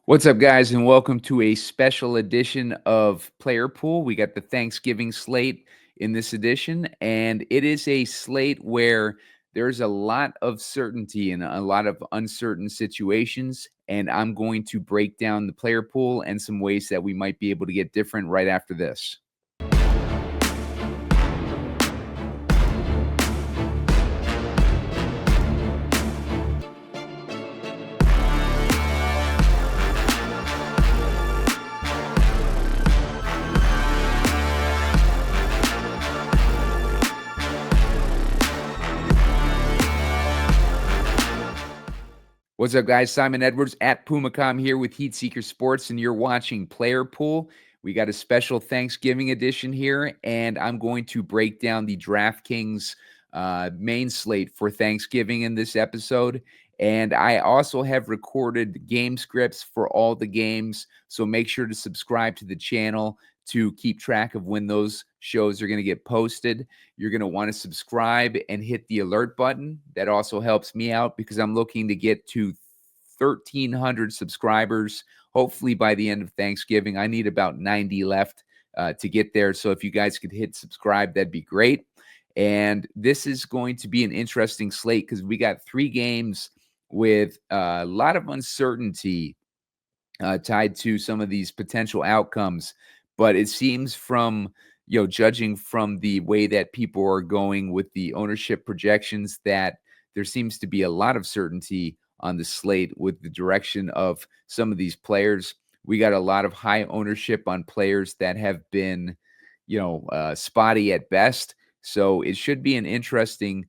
What's up, guys, and welcome to a special edition of Player Pool. We got the Thanksgiving slate in this edition, and it is a slate where there's a lot of certainty and a lot of uncertain situations. And I'm going to break down the player pool and some ways that we might be able to get different right after this. What's up, guys? Simon Edwards at Pumacom here with Heat Seeker Sports, and you're watching Player Pool. We got a special Thanksgiving edition here, and I'm going to break down the Draftkings main slate for Thanksgiving in this episode. And I also have recorded game scripts for all the games, so make sure to subscribe to the channel to keep track of when those shows are going to get posted. You're going to want to subscribe and hit the alert button. That also helps me out because I'm looking to get to 1,300 subscribers, hopefully by the end of Thanksgiving. I need about 90 left to get there. So if you guys could hit subscribe, that'd be great. And this is going to be an interesting slate because we got 3 games with a lot of uncertainty tied to some of these potential outcomes. But it seems from, judging from the way that people are going with the ownership projections, that there seems to be a lot of certainty on the slate with the direction of some of these players. We got a lot of high ownership on players that have been, spotty at best. So it should be an interesting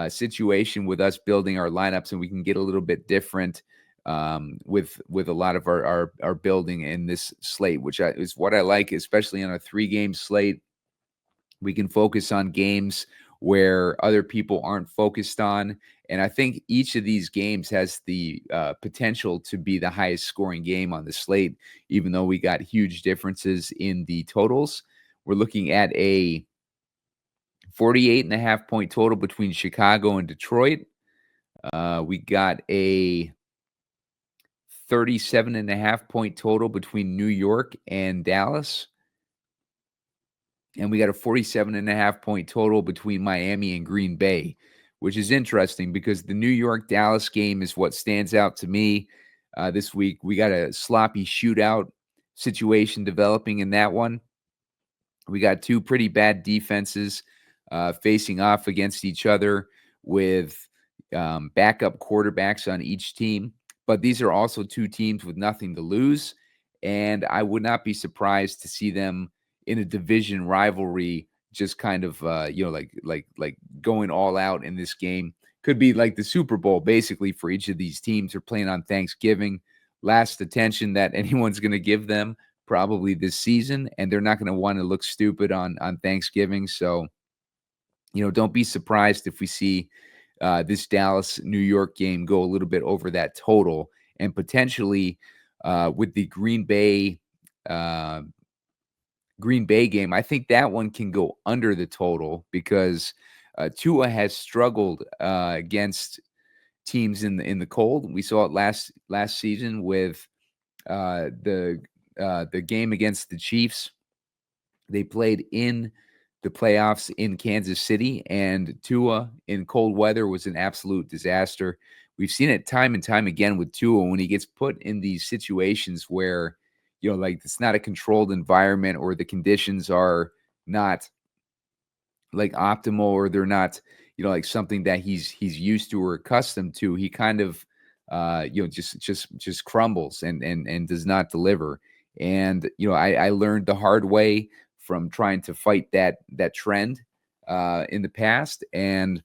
situation with us building our lineups, and we can get a little bit different with a lot of our building in this slate, which is what I like, especially on a 3-game slate. We can focus on games where other people aren't focused on, and I think each of these games has the potential to be the highest scoring game on the slate, even though we got huge differences in the totals. We're looking at a 48.5 point total between Chicago and Detroit. We got a 37.5 point total between New York and Dallas. And we got a 47.5 point total between Miami and Green Bay, which is interesting because the New York-Dallas game is what stands out to me this week. We got a sloppy shootout situation developing in that one. We got 2 pretty bad defenses facing off against each other with backup quarterbacks on each team. But these are also 2 teams with nothing to lose, and I would not be surprised to see them in a division rivalry, just kind of like going all out in this game. Could be like the Super Bowl basically for each of these teams. They're playing on Thanksgiving, last attention that anyone's going to give them probably this season, and they're not going to want to look stupid on Thanksgiving. So, don't be surprised if we see this Dallas-New York game go a little bit over that total, and potentially with the Green Bay game, I think that one can go under the total because Tua has struggled against teams in the cold. We saw it last season with the game against the Chiefs. They played in the playoffs in Kansas City, and Tua in cold weather was an absolute disaster. We've seen it time and time again with Tua when he gets put in these situations where, like it's not a controlled environment or the conditions are not like optimal or they're not, like something that he's used to or accustomed to. He kind of, just crumbles and does not deliver. And, I learned the hard way from trying to fight that trend in the past, and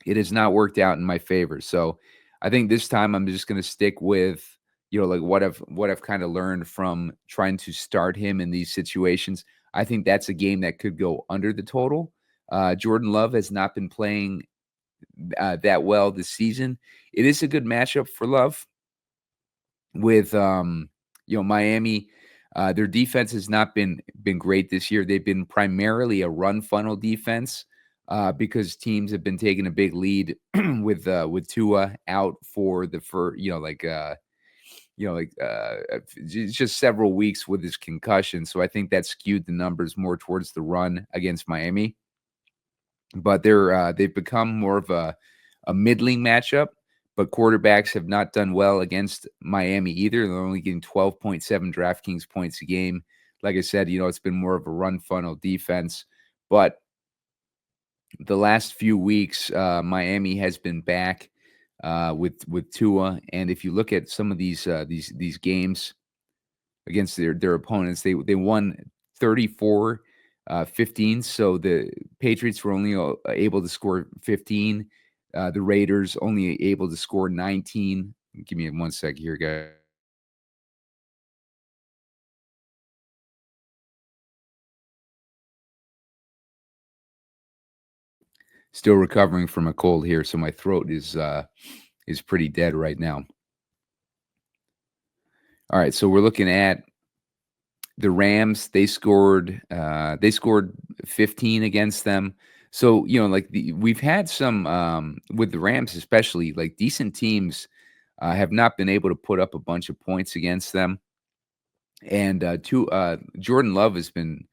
it has not worked out in my favor. So I think this time I'm just going to stick with, like what I've kind of learned from trying to start him in these situations. I think that's a game that could go under the total. Jordan Love has not been playing that well this season. It is a good matchup for Love with Miami. Their defense has not been great this year. They've been primarily a run funnel defense because teams have been taking a big lead with Tua out for just several weeks with his concussion. So I think that skewed the numbers more towards the run against Miami. But they've become more of a middling matchup. But quarterbacks have not done well against Miami either. They're only getting 12.7 DraftKings points a game. Like I said, it's been more of a run funnel defense. But the last few weeks, Miami has been back with Tua, and if you look at some of these games against their opponents, they won 34 15. So the Patriots were only able to score 15. The Raiders only able to score 19. Give me one sec here, guys. Still recovering from a cold here, so my throat is pretty dead right now. All right, so we're looking at the Rams. They scored 15 against them. So, we've had some with the Rams especially, like decent teams have not been able to put up a bunch of points against them. And Jordan Love has been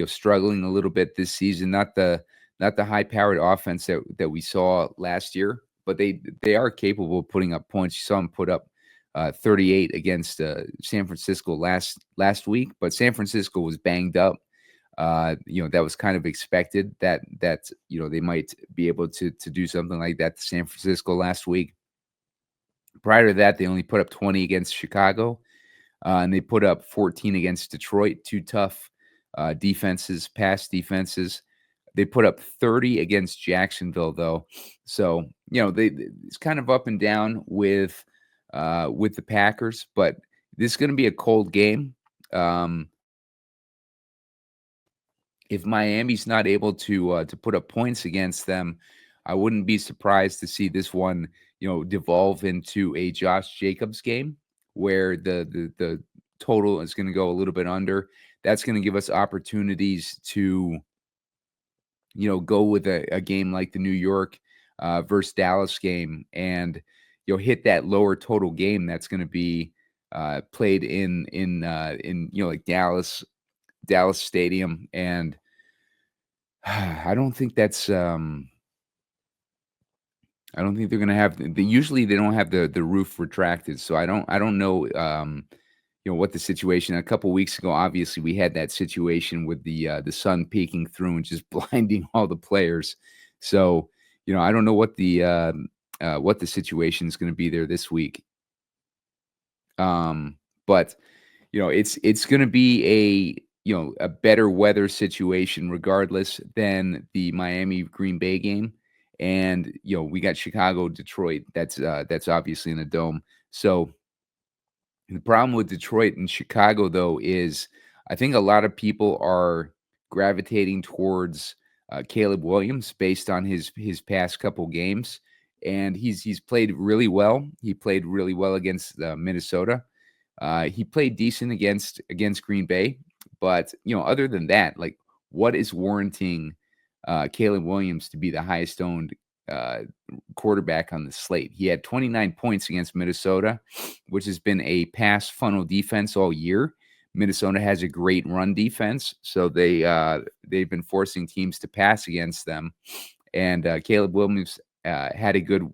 struggling a little bit this season. Not the high powered offense that we saw last year, but they are capable of putting up points. You saw them put up 38 against San Francisco last week, but San Francisco was banged up. That was kind of expected that they might be able to do something like that to San Francisco last week. Prior to that, they only put up 20 against Chicago, and they put up 14 against Detroit. Two tough defenses, pass defenses. They put up 30 against Jacksonville, though. So it's kind of up and down with the Packers, but this is going to be a cold game. If Miami's not able to put up points against them, I wouldn't be surprised to see this one, devolve into a Josh Jacobs game where the total is going to go a little bit under. That's going to give us opportunities to, go with a game like the New York versus Dallas game, and hit that lower total game that's going to be played in like Dallas Stadium. And I don't think I don't think they're gonna have usually they don't have the roof retracted, so I don't know, what the situation. A couple weeks ago, obviously, we had that situation with the sun peeking through and just blinding all the players. So, I don't know what the situation is gonna be there this week. But it's going to be a better weather situation regardless than the Miami Green Bay game. And we got Chicago Detroit. That's obviously in a dome. So the problem with Detroit and Chicago, though, is I think a lot of people are gravitating towards Caleb Williams based on his past couple games, and he's played really well. He played really well against Minnesota. He played decent against Green Bay, but other than that, like, what is warranting Caleb Williams to be the highest owned uh, quarterback on the slate? He had 29 points against Minnesota, which has been a pass funnel defense all year. Minnesota has a great run defense, so they've been forcing teams to pass against them. And Caleb Williams had a good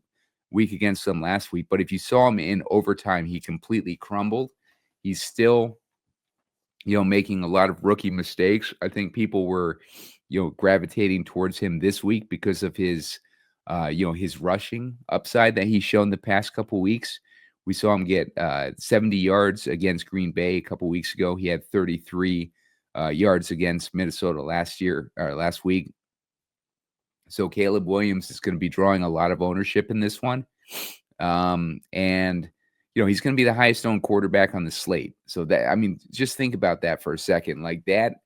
week against them last week, but if you saw him in overtime, he completely crumbled. He's still, making a lot of rookie mistakes. I think people were, gravitating towards him this week because of his rushing upside that he's shown the past couple weeks. We saw him get 70 yards against Green Bay a couple weeks ago. He had 33 yards against Minnesota last week. So Caleb Williams is going to be drawing a lot of ownership in this one. And he's going to be the highest owned quarterback on the slate. So just think about that for a second. Like that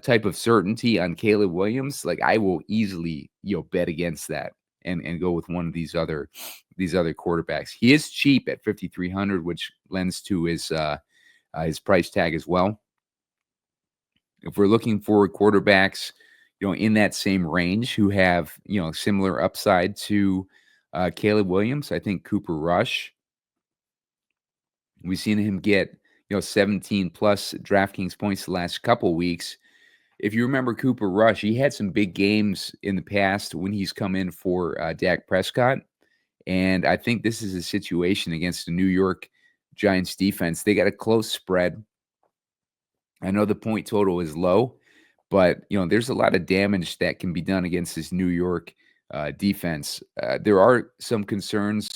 type of certainty on Caleb Williams, like I will easily, bet against that and go with one of these other quarterbacks. He is cheap at 5,300, which lends to his price tag as well. If we're looking for quarterbacks, in that same range who have, similar upside to Caleb Williams, I think Cooper Rush We've seen him get, 17 plus DraftKings points the last couple weeks. If you remember Cooper Rush, he had some big games in the past when he's come in for Dak Prescott. And I think this is a situation against the New York Giants defense. They got a close spread. I know the point total is low, but there's a lot of damage that can be done against this New York defense. There are some concerns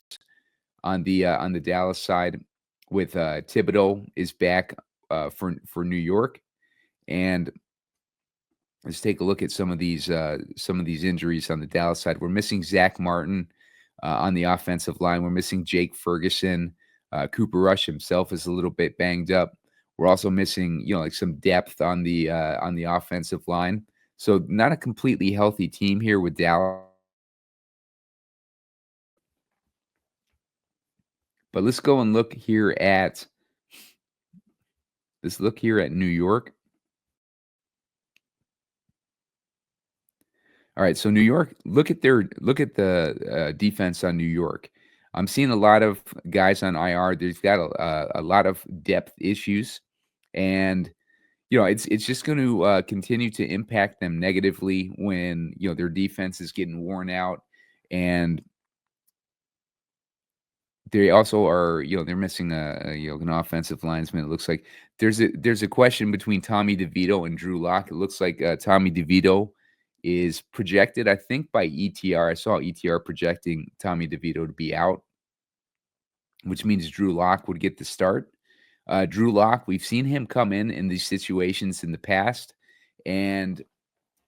on the Dallas side with Thibodeau is back for New York, and let's take a look at some of these injuries on the Dallas side. We're missing Zach Martin on the offensive line. We're missing Jake Ferguson. Cooper Rush himself is a little bit banged up. We're also missing, like some depth on the offensive line. So not a completely healthy team here with Dallas. But let's go and look here at New York. All right, so New York, look at the defense on New York. I'm seeing a lot of guys on IR. There's got a lot of depth issues, and it's just going to continue to impact them negatively when their defense is getting worn out, and they also are they're missing an offensive lineman. It looks like there's a question between Tommy DeVito and Drew Lock. It looks like Tommy DeVito is projected, I think, by ETR. I saw ETR projecting Tommy DeVito to be out, which means Drew Lock would get the start. Drew Lock, we've seen him come in these situations in the past and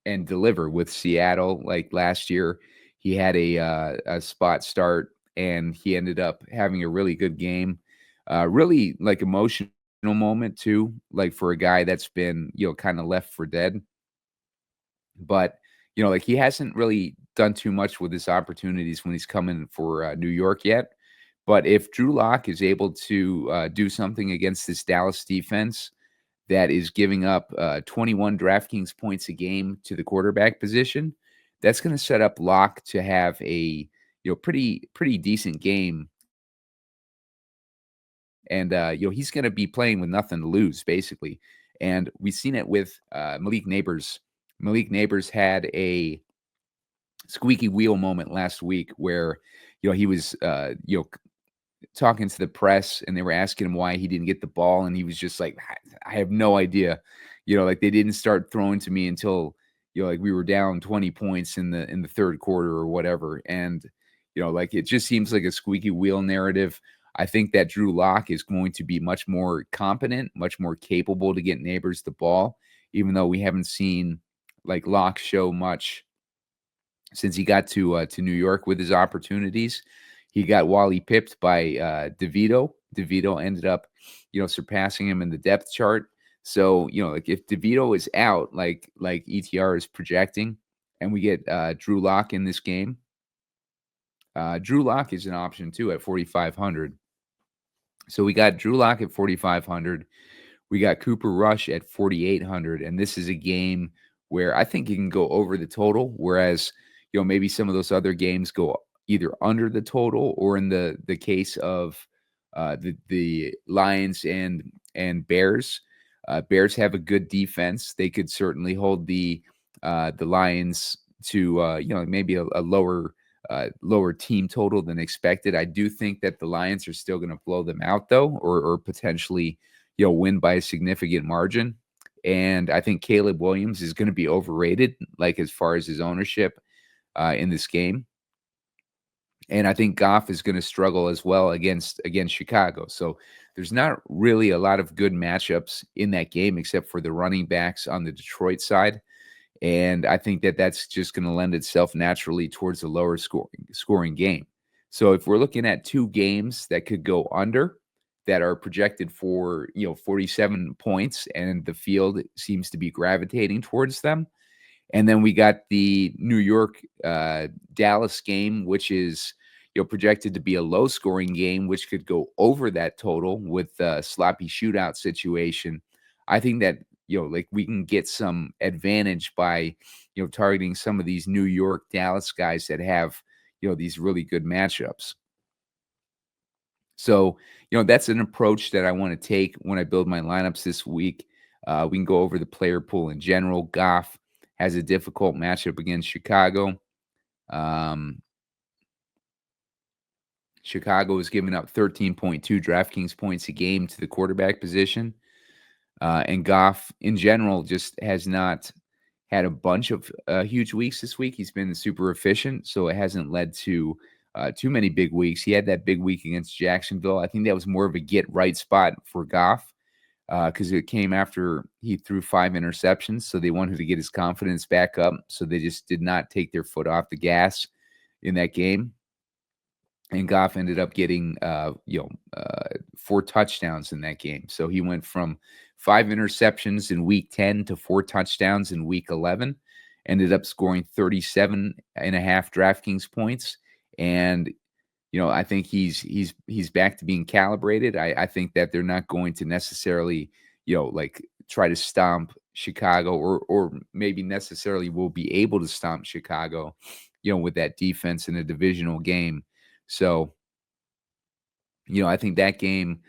deliver with Seattle. Like last year, he had a spot start and he ended up having a really good game. Really like emotional moment too, like for a guy that's been kind of left for dead. But like he hasn't really done too much with his opportunities when he's coming for New York yet. But if Drew Lock is able to do something against this Dallas defense that is giving up 21 DraftKings points a game to the quarterback position, that's going to set up Lock to have a pretty decent game. And he's going to be playing with nothing to lose, basically. And we've seen it with Malik Neighbors. Malik Neighbors had a squeaky wheel moment last week where he was talking to the press and they were asking him why he didn't get the ball, and he was just like, I have no idea. Like they didn't start throwing to me until like we were down 20 points in the third quarter or whatever. And like it just seems like a squeaky wheel narrative. I think that Drew Lock is going to be much more competent, much more capable to get Neighbors the ball, even though we haven't seen like Lock show much since he got to New York with his opportunities. He got Wally pipped by DeVito. DeVito ended up, surpassing him in the depth chart. So, like if DeVito is out, like ETR is projecting, and we get Drew Lock in this game, Drew Lock is an option too at 4,500. So we got Drew Lock at 4,500. We got Cooper Rush at 4,800, and this is a game where I think you can go over the total, whereas maybe some of those other games go either under the total, or in the case of the Lions and Bears. Bears have a good defense. They could certainly hold the Lions to maybe a lower team total than expected. I do think that the Lions are still going to blow them out though, or potentially win by a significant margin. And I think Caleb Williams is going to be overrated, like as far as his ownership in this game. And I think Goff is going to struggle as well against Chicago. So there's not really a lot of good matchups in that game except for the running backs on the Detroit side. And I think that that's just going to lend itself naturally towards a lower scoring game. So if we're looking at two games that could go under, that are projected for 47 points, and the field seems to be gravitating towards them. And then we got the New York Dallas game, which is projected to be a low scoring game, which could go over that total with a sloppy shootout situation. I think that like we can get some advantage by targeting some of these New York Dallas guys that have these really good matchups. So, that's an approach that I want to take when I build my lineups this week. We can go over the player pool in general. Goff has a difficult matchup against Chicago. Um, Chicago is giving up 13.2 DraftKings points a game to the quarterback position. And Goff, in general, just has not had a bunch of huge weeks this week. He's been super efficient, so it hasn't led to too many big weeks. He had that big week against Jacksonville. I think that was more of a get right spot for Goff because it came after he threw 5 interceptions. So they wanted to get his confidence back up. So they just did not take their foot off the gas in that game. And Goff ended up getting, 4 touchdowns in that game. So he went from 5 interceptions in week 10 to 4 touchdowns in week 11, ended up scoring 37 and a half DraftKings points. And, I think he's back to being calibrated. I think that they're not going to necessarily, like try to stomp Chicago or maybe necessarily will be able to stomp Chicago, with that defense in a divisional game. So, I think that game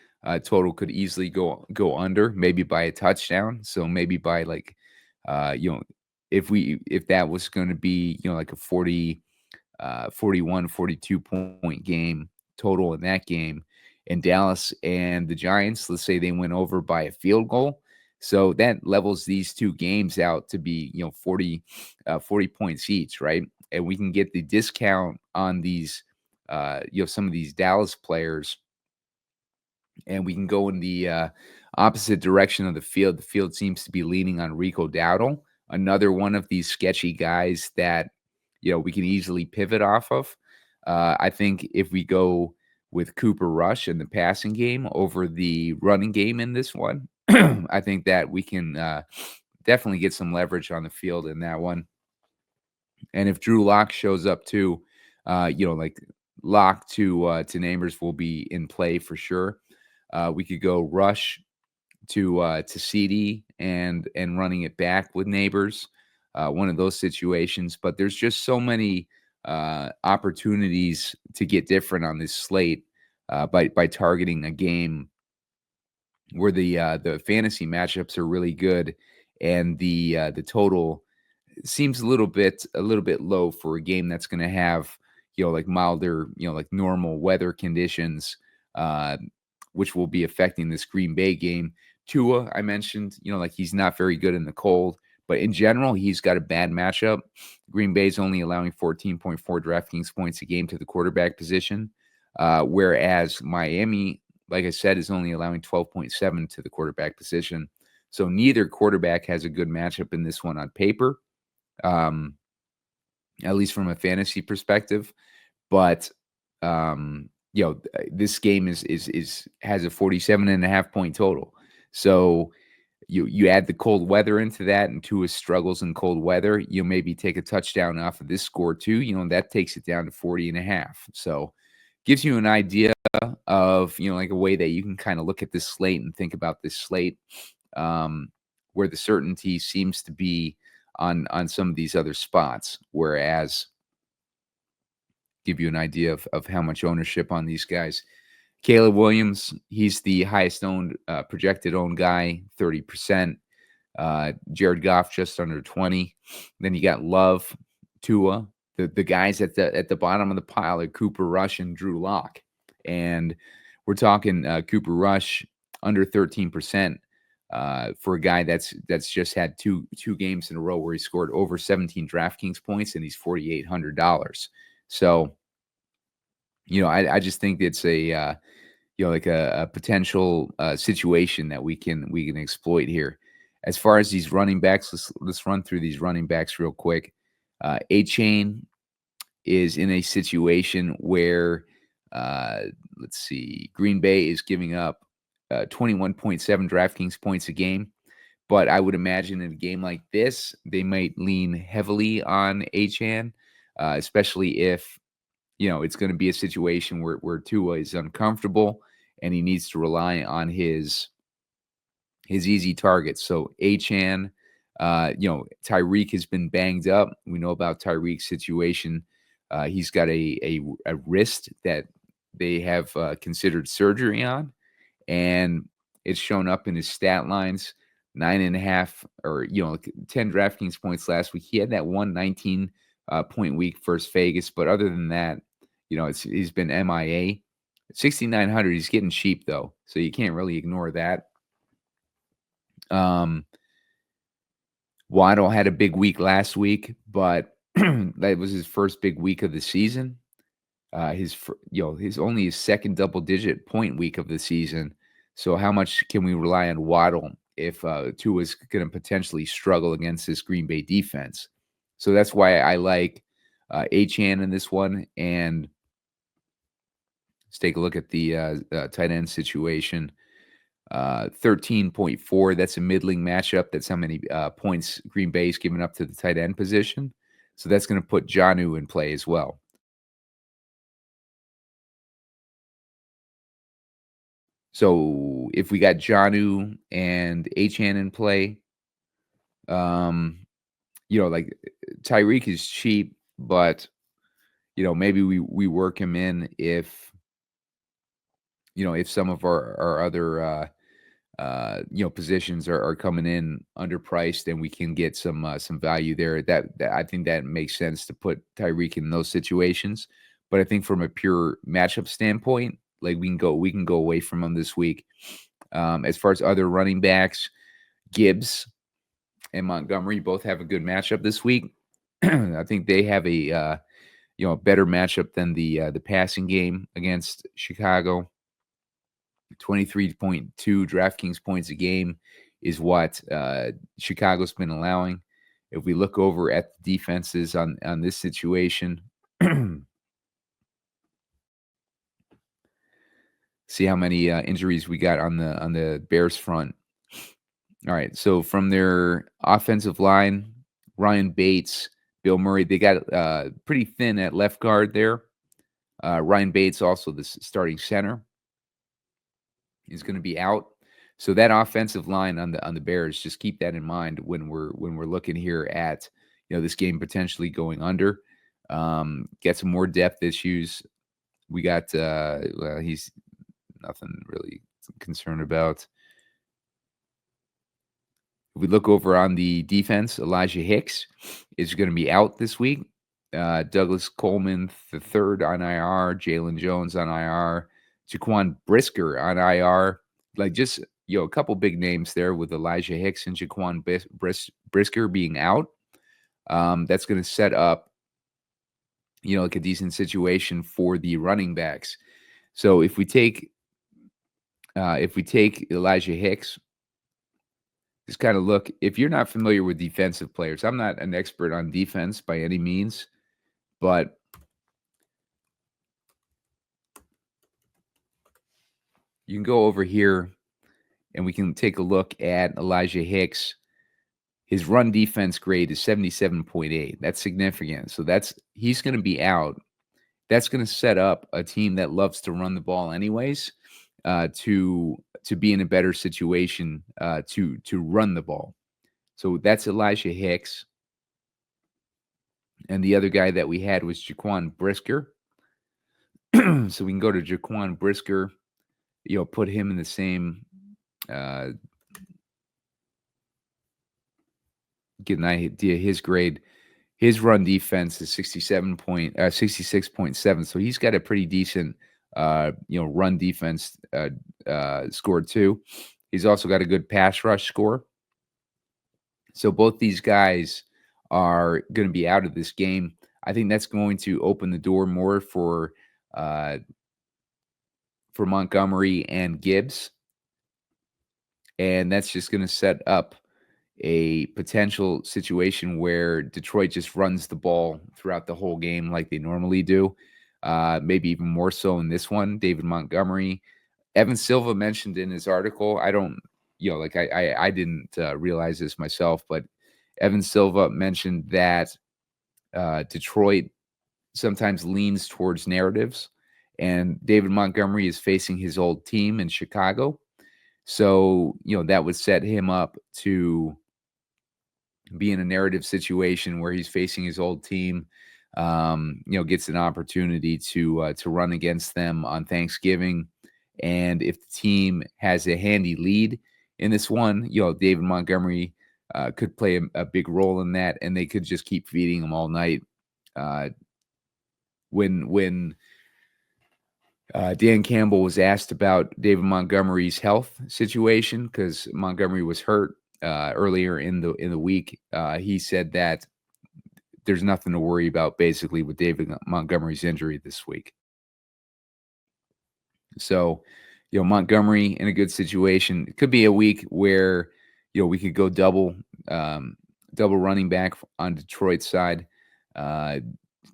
total could easily go under, maybe by a touchdown. So maybe by like, uh, you know, if that was going to be, like a 41, 42 point game total in that game, and Dallas and the Giants, let's say they went over by a field goal. So that levels these two games out to be, 40 points each, right? And we can get the discount on these, some of these Dallas players, and we can go in the opposite direction of the field. The field seems to be leaning on Rico Dowdle, another one of these sketchy guys that we can easily pivot off of. I think if we go with Cooper Rush in the passing game over the running game in this one, I think that we can definitely get some leverage on the field in that one. And if Drew Lock shows up too, like Lock to Neighbors will be in play for sure. We could go Rush to CD and running it back with Neighbors, one of those situations. But there's just so many opportunities to get different on this slate by targeting a game where the fantasy matchups are really good and the total seems a little bit low for a game that's going to have like milder like normal weather conditions, uh which will be affecting this Green Bay game. Tua, I mentioned, like he's not very good in the cold, but in general he's got a bad matchup. Green Bay's only allowing 14.4 DraftKings points a game to the quarterback position, whereas Miami, like I said, is only allowing 12.7 to the quarterback position. So neither quarterback has a good matchup in this one on paper, um, at least from a fantasy perspective. But this game is has a 47.5 point total. So you add the cold weather into that, and Tua struggles in cold weather. You maybe take a touchdown off of this score too. And that takes it down to 40.5. So gives you an idea of like a way that you can kind of look at this slate and think about this slate, um, where the certainty seems to be on some of these other spots, whereas give you an idea of how much ownership on these guys. Caleb Williams, he's the highest owned projected owned guy, 30%. Jared Goff just under 20. Then you got Love, Tua. The guys at the bottom of the pile are Cooper Rush and Drew Lock. And we're talking Cooper Rush under 13%. For a guy that's just had two games in a row where he scored over 17 DraftKings points, and he's $4,800. So, I just think it's a like a potential situation that we can exploit here. As far as these running backs, let's run through these running backs real quick. A-Chain is in a situation where, uh, let's see, Green Bay is giving up 21.7 DraftKings points a game. But I would imagine in a game like this, they might lean heavily on Achane, especially if, it's going to be a situation where Tua is uncomfortable and he needs to rely on his easy targets. So Achane, Tyreek has been banged up. We know about Tyreek's situation. He's got a wrist they have considered surgery on, and it's shown up in his stat lines. 9.5 or 10 DraftKings points last week. He had that 119 point week versus Vegas, but other than that, he's been MIA. 6,900. He's getting cheap though, so you can't really ignore that. Waddle had a big week last week, but that was his first big week of the season. His only his second double-digit point week of the season. So how much can we rely on Waddle if Tua's going to potentially struggle against this Green Bay defense? So that's why I like Achane in this one. And let's take a look at the tight end situation. 13.4. That's a middling matchup. That's how many points Green Bay's given up to the tight end position. So that's going to put Jonnu in play as well. So if we got Jonnu and Achane in play, like Tyreek is cheap, but maybe we work him in if if some of our other positions are coming in underpriced and we can get some value there. That I think that makes sense to put Tyreek in those situations. But I think from a pure matchup standpoint, like we can go away from him this week. As far as other running backs, Gibbs and Montgomery both have a good matchup this week. I think they have a better matchup than the passing game against Chicago. 23.2 DraftKings points a game is what Chicago's been allowing. If we look over at the defenses on this situation, see how many injuries we got on the Bears front. All right, so from their offensive line, Ryan Bates, Bill Murray, they got pretty thin at left guard there. Ryan Bates also the starting center is going to be out. So that offensive line on the Bears, just keep that in mind when we're looking here at this game potentially going under. Get some more depth issues. We got he's nothing really concerned about. If we look over on the defense, Elijah Hicks is going to be out this week. Douglas Coleman III on IR, Jalen Jones on IR, Jaquan Brisker on IR. Like just a couple big names there with Elijah Hicks and Jaquan Brisker being out. That's going to set up like a decent situation for the running backs. So if we take Elijah Hicks, just kind of look, if you're not familiar with defensive players, I'm not an expert on defense by any means, but you can go over here and we can take a look at Elijah Hicks. His run defense grade is 77.8. That's significant. So he's going to be out. That's going to set up a team that loves to run the ball anyways, to be in a better situation to run the ball. So that's Elijah Hicks. And the other guy that we had was Jaquan Brisker. So we can go to Jaquan Brisker, put him in the same, get an idea, his grade. His run defense is 66.7. So he's got a pretty decent, run defense score too. He's also got a good pass rush score. So both these guys are going to be out of this game. I think that's going to open the door more for Montgomery and Gibbs. And that's just going to set up a potential situation where Detroit just runs the ball throughout the whole game like they normally do. Maybe even more so in this one. David Montgomery. Evan Silva mentioned in his article, I don't, I didn't realize this myself, but Evan Silva mentioned that Detroit sometimes leans towards narratives, and David Montgomery is facing his old team in Chicago. So, that would set him up to be in a narrative situation where he's facing his old team. gets an opportunity to run against them on Thanksgiving. And if the team has a handy lead in this one, David Montgomery could play a big role in that, and they could just keep feeding him all night. Uh, when Dan Campbell was asked about David Montgomery's health situation, because Montgomery was hurt earlier in the week, he said that there's nothing to worry about basically with David Montgomery's injury this week. So, Montgomery in a good situation. It could be a week where, we could go double running back on Detroit's side. Uh,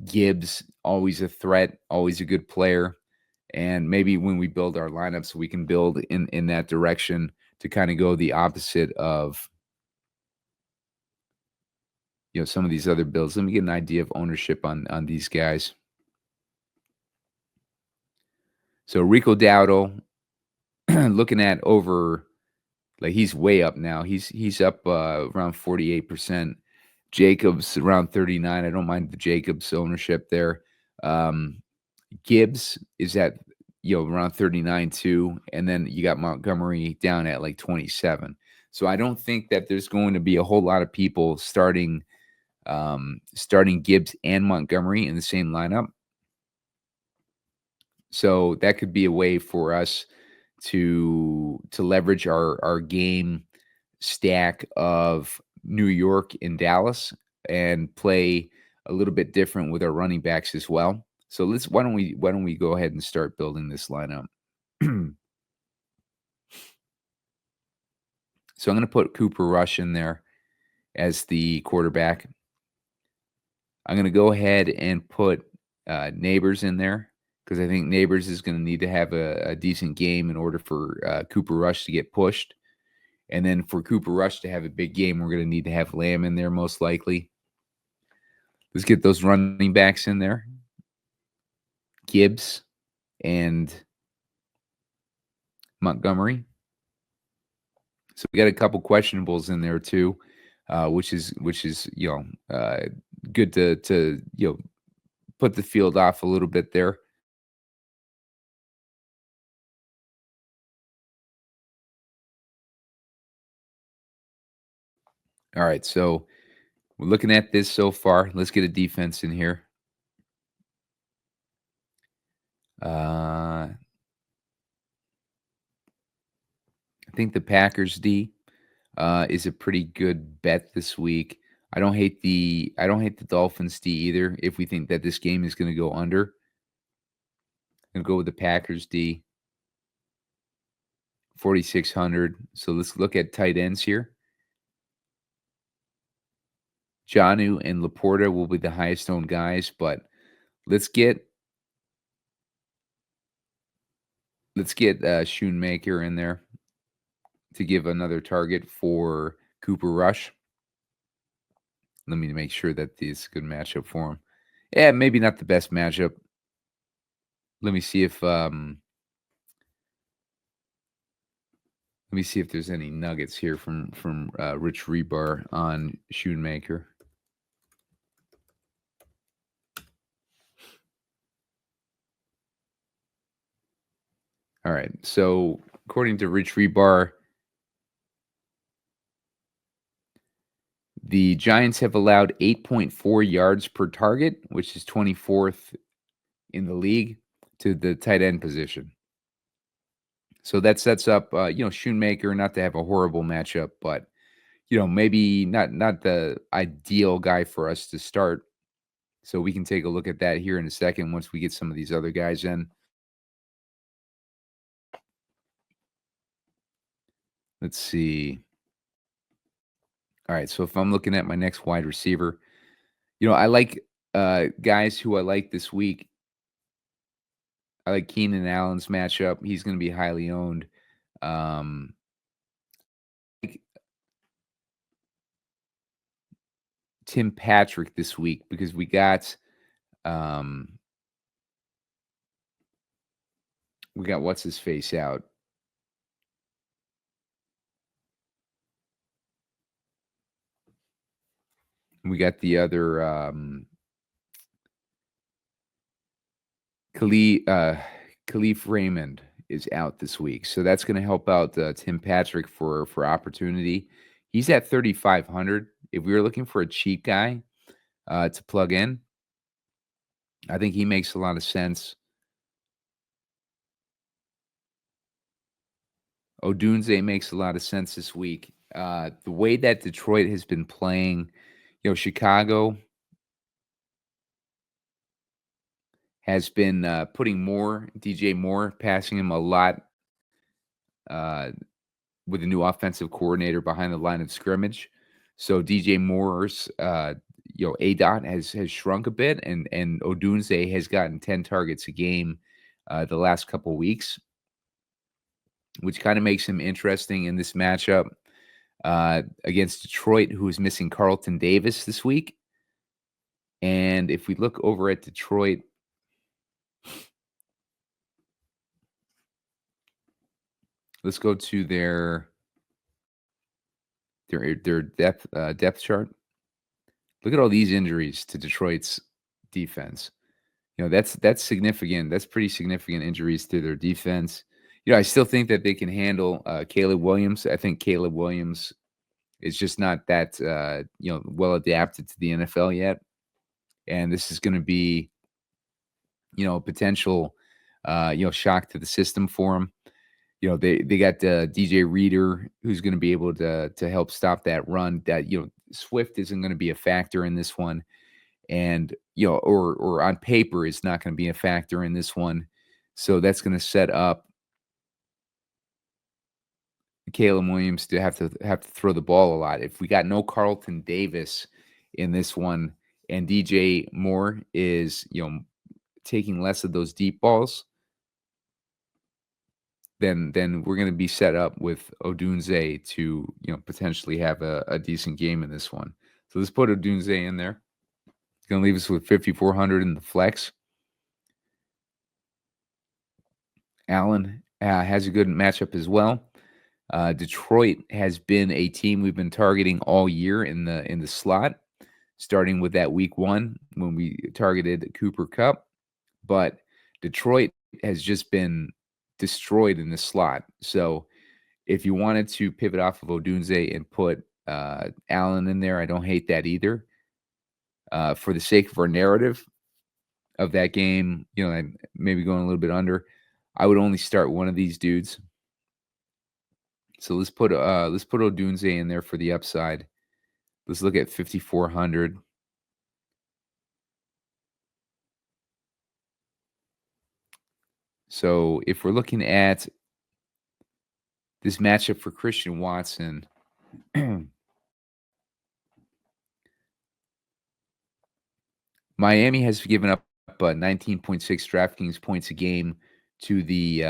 Gibbs, always a threat, always a good player. And maybe when we build our lineups, we can build in that direction to kind of go the opposite of, some of these other builds. Let me get an idea of ownership on these guys. So Rico Dowdle, looking at over, like, he's way up now. He's up around 48%. Jacobs around 39. I don't mind the Jacobs ownership there. Gibbs is at around 39 too, and then you got Montgomery down at like 27. So I don't think that there's going to be a whole lot of people starting Gibbs and Montgomery in the same lineup. So that could be a way for us to leverage our game stack of New York and Dallas and play a little bit different with our running backs as well. So why don't we go ahead and start building this lineup? So I'm going to put Cooper Rush in there as the quarterback. I'm going to go ahead and put Neighbors in there because I think Neighbors is going to need to have a decent game in order for Cooper Rush to get pushed. And then for Cooper Rush to have a big game, we're going to need to have Lamb in there most likely. Let's get those running backs in there. Gibbs and Montgomery. So we got a couple questionables in there too, which is good to put the field off a little bit there. All right, so we're looking at this so far. Let's get a defense in here. I think the Packers D is a pretty good bet this week. I don't hate the Dolphins D either. If we think that this game is going to go under, I'm going to go with the Packers D, 4,600. So let's look at tight ends here. Jonnu and Laporta will be the highest owned guys, but let's get Schoonmaker in there to give another target for Cooper Rush. Let me make sure that this is a good matchup for him. Yeah, maybe not the best matchup. Let me see if there's any nuggets here from Rich Rebar on Schoonmaker. All right. So according to Rich Rebar, the Giants have allowed 8.4 yards per target, which is 24th in the league, to the tight end position. So that sets up, Schoonmaker not to have a horrible matchup, but maybe not the ideal guy for us to start. So we can take a look at that here in a second once we get some of these other guys in. Let's see. All right, so if I'm looking at my next wide receiver, I like guys who I like this week. I like Keenan Allen's matchup. He's going to be highly owned. Tim Patrick this week because we got what's his face out. We got the other Khalif Raymond is out this week, so that's gonna help out, Tim Patrick for opportunity. He's at 3,500. If we were looking for a cheap guy, to plug in, I think he makes a lot of sense. Odunze makes a lot of sense this week. The way that Detroit has been playing, Chicago has been, putting more DJ Moore, passing him a lot, uh, with a new offensive coordinator behind the line of scrimmage. So DJ Moore's, A dot has shrunk a bit, and Odunze has gotten 10 targets a game, the last couple weeks, which kind of makes him interesting in this matchup against Detroit, who is missing Carlton Davis this week. And if we look over at Detroit, let's go to their depth chart. Look at all these injuries to Detroit's defense. That's significant. That's pretty significant injuries to their defense. I still think that they can handle Caleb Williams. I think Caleb Williams is just not that well adapted to the NFL yet, and this is going to be a potential shock to the system for him. They got DJ Reader, who's going to be able to help stop that run. That Swift isn't going to be a factor in this one, and or on paper is not going to be a factor in this one. So that's going to set up Caleb Williams to have to throw the ball a lot. If we got no Carlton Davis in this one, and DJ Moore is taking less of those deep balls, then we're going to be set up with Odunze to potentially have a decent game in this one. So let's put Odunze in there. It's going to leave us with 5,400 in the flex. Allen has a good matchup as well. Detroit has been a team we've been targeting all year in the slot, starting with that week 1 when we targeted Cooper Kupp. But Detroit has just been destroyed in the slot. So if you wanted to pivot off of Odunze and put Allen in there, I don't hate that either. For the sake of our narrative of that game, maybe going a little bit under, I would only start one of these dudes. So let's put Odunze in there for the upside. Let's look at 5,400. So if we're looking at this matchup for Christian Watson, Miami has given up 19.6 DraftKings points a game to the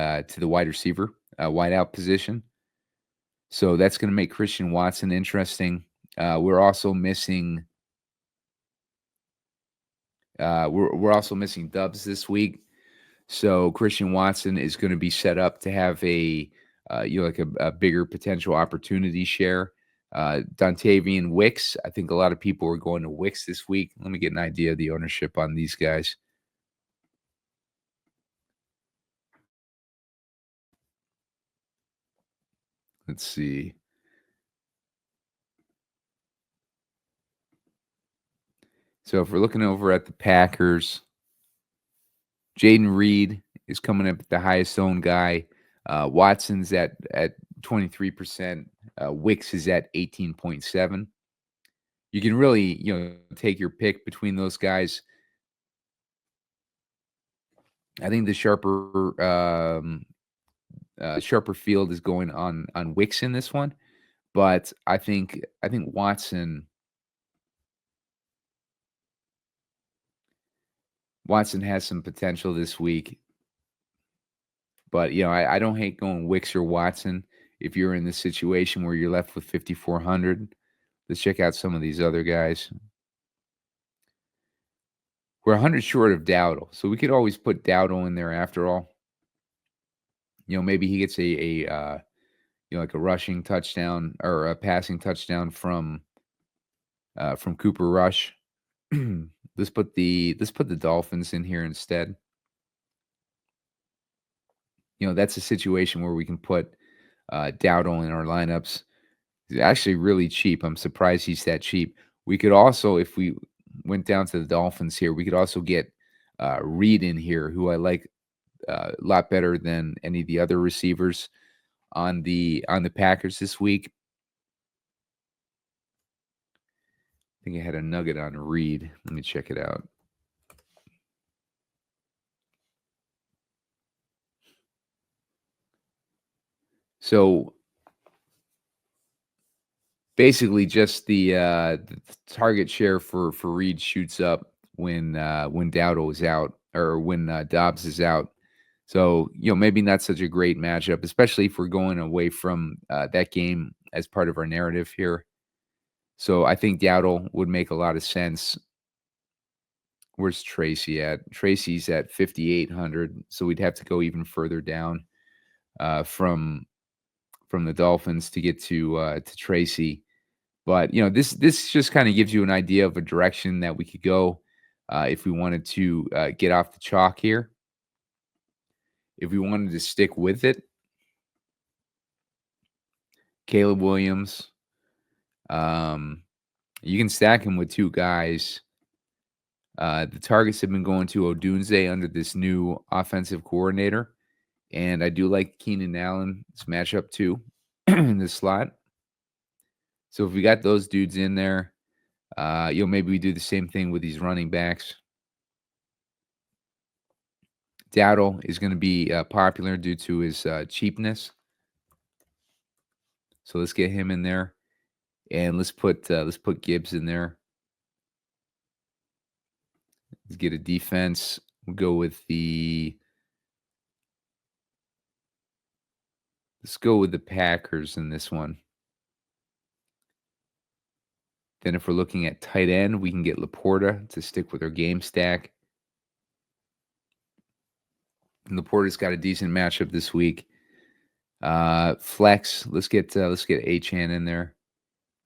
wide receiver, wideout position. So that's going to make Christian Watson interesting. We're also missing we're also missing Dubs this week. So Christian Watson is going to be set up to have a bigger potential opportunity share. Dontavian Wicks, I think a lot of people are going to Wicks this week. Let me get an idea of the ownership on these guys. Let's see. So if we're looking over at the Packers, Jaden Reed is coming up at the highest owned guy. Watson's at 23%. Wicks is at 18.7. You can really, take your pick between those guys. I think the sharper field is going on Wicks in this one, but I think Watson has some potential this week. But I don't hate going Wicks or Watson if you're in this situation where you're left with 5,400. Let's check out some of these other guys. We're 100 short of Dowdle, so we could always put Dowdle in there after all. Maybe he gets a like a rushing touchdown or a passing touchdown from Cooper Rush. Let's put the Dolphins in here instead. that's a situation where we can put Dowdle in our lineups. He's actually really cheap. I'm surprised he's that cheap. We could also, if we went down to the Dolphins here, we could also get Reed in here, who I like a lot better than any of the other receivers on the Packers this week. I think I had a nugget on Reed. Let me check it out. So basically, just the target share for Reed shoots up when Dowdle is out or when Dobbs is out. So maybe not such a great matchup, especially if we're going away from that game as part of our narrative here. So I think Dowdle would make a lot of sense. Where's Tracy at? Tracy's at 5,800, so we'd have to go even further down from the Dolphins to get to Tracy. But this just kind of gives you an idea of a direction that we could go if we wanted to get off the chalk here. If we wanted to stick with it, Caleb Williams, you can stack him with two guys. The targets have been going to Odunze under this new offensive coordinator, and I do like Keenan Allen's matchup too in the slot. So if we got those dudes in there, maybe we do the same thing with these running backs. Dowdle is going to be popular due to his cheapness. So let's get him in there, and let's put Gibbs in there. Let's get a defense. We'll go with let's go with the Packers in this one. Then if we're looking at tight end, we can get Laporta to stick with our game stack. And Laporta's got a decent matchup this week. Flex, let's get Achan in there.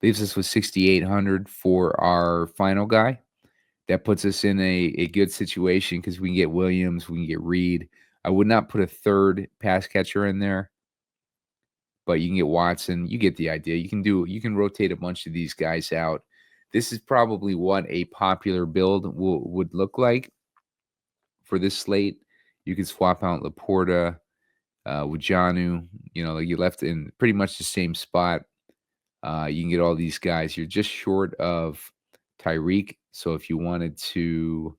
Leaves us with 6,800 for our final guy. That puts us in a good situation because we can get Williams, we can get Reed. I would not put a third pass catcher in there, but you can get Watson. You get the idea. You can rotate a bunch of these guys out. This is probably what a popular build would look like for this slate. You could swap out Laporta with Jonnu. Like you left in pretty much the same spot. You can get all these guys. You're just short of Tyreek. So if you wanted to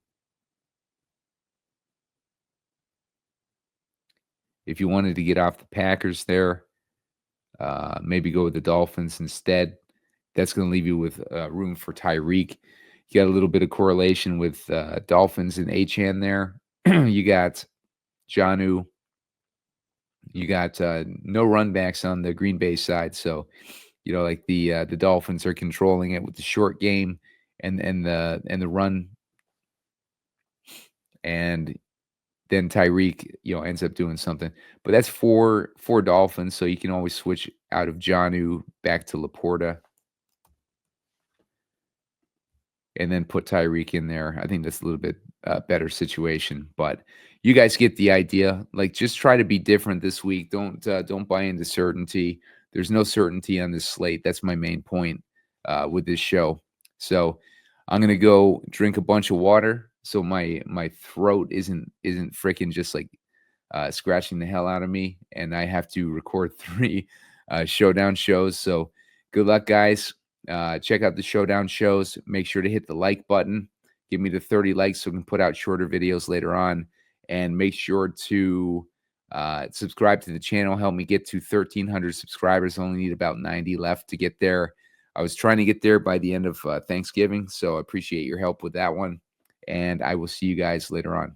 get off the Packers there, maybe go with the Dolphins instead. That's going to leave you with room for Tyreek. You got a little bit of correlation with Dolphins and Achan there. You got Jonnu. You got no run backs on the Green Bay side. So, like the Dolphins are controlling it with the short game and the run. And then Tyreek, ends up doing something. But that's four Dolphins, so you can always switch out of Jonnu back to Laporta. And then put Tyreek in there. I think that's a little bit better situation. But you guys get the idea. Like, just try to be different this week. Don't buy into certainty. There's no certainty on this slate. That's my main point with this show. So I'm gonna go drink a bunch of water so my throat isn't freaking just like scratching the hell out of me, and I have to record 3 showdown shows. So good luck, guys. Check out the showdown shows. Make sure to hit the like button. Give me the 30 likes so we can put out shorter videos later on. And make sure to subscribe to the channel. Help me get to 1,300 subscribers. I only need about 90 left to get there. I was trying to get there by the end of Thanksgiving, so I appreciate your help with that one. And I will see you guys later on.